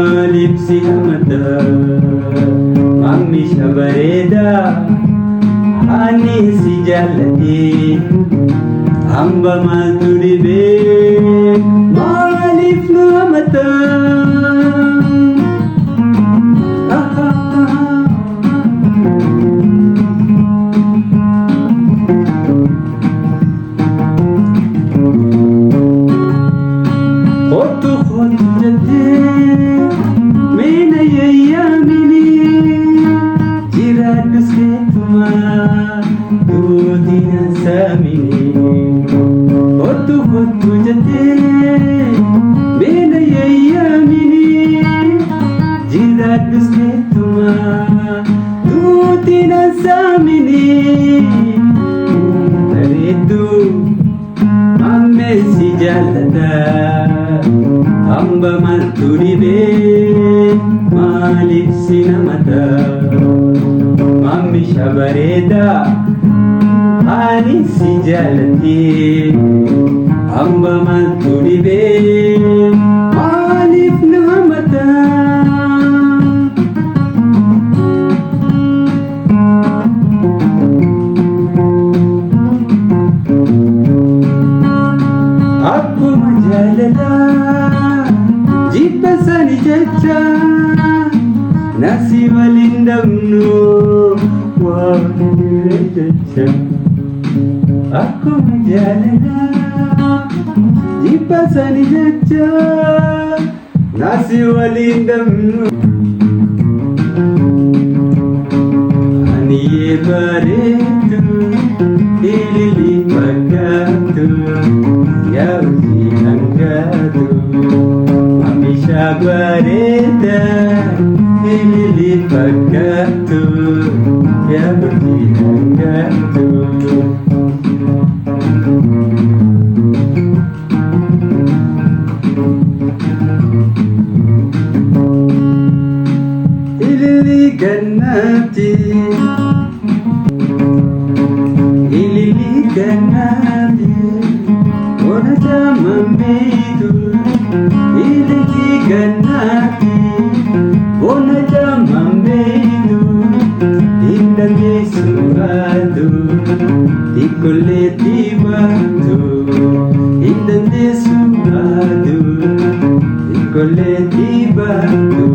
maaliif si hamata mammi shabareeda ani si jaalladhe hamba maaltu dhibee maaliif nu hamata hamba maaltu dhibee maaliif si hamata mammi shabareeda ani si jaalladhe hamba maaltu dhibee maaliif nu hamata akkuma jaalalaa jibba sani jecha nasi waliin dhabnu waan jecha akkuma jaalalaa jibba sani jecha nasi waliin dhabnu ani bareedu ilili fakkaatu yaa hojii hangaatu mammi shabareeda ilili fakkaatu yaa hojii hangaatu ilili gannaati ilili gannaati ona jamambeetu ilili gannaati ona jamambeetu indandeessuwaatu tikkolleetti baatu indandeessuwaatu tikkolleetti baatu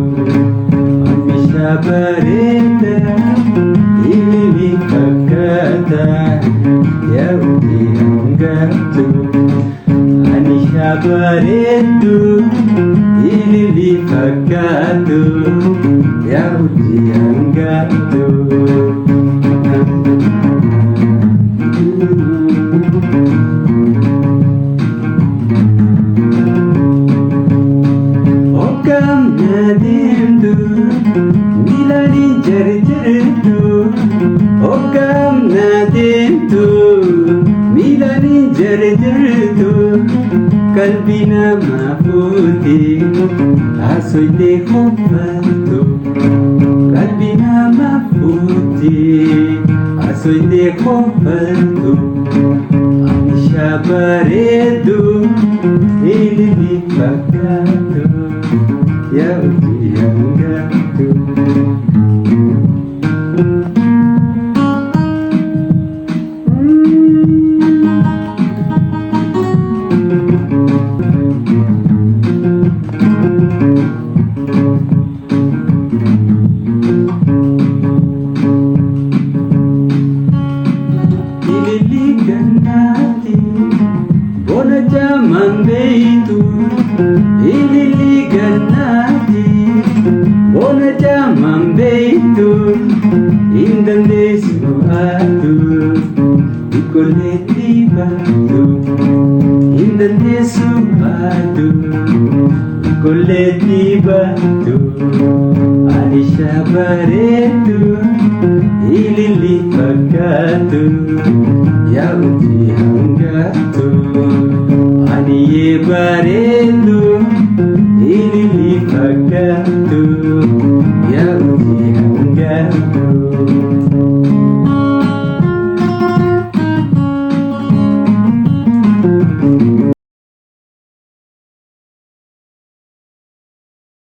mammi shabareeda ilili fakkaata yaa hojii hangaatu ani shabareedu ilili fakkaatu yaa hojii hangaatu hoggam na deemtu miilani jarjartu hoggam na deemtu miilani jarjartu qalbii namaa fuute haasofte qoffattu qalbii namaa fuute haasofte qoffattu ani shabareedu ilili fakkaatu yaa hojii hangaatu ilili gannaati bona jamambeetu ilili gannaati bona jamambeetu indandeessuwaatu tikkolleetti baatu indandeessuwaatu tikkolleetti baatu ani shabareedu ilili fakkaatu yaa hojii hangaatu ani bareedu ilili fakkaatu yaa hojii hangaatu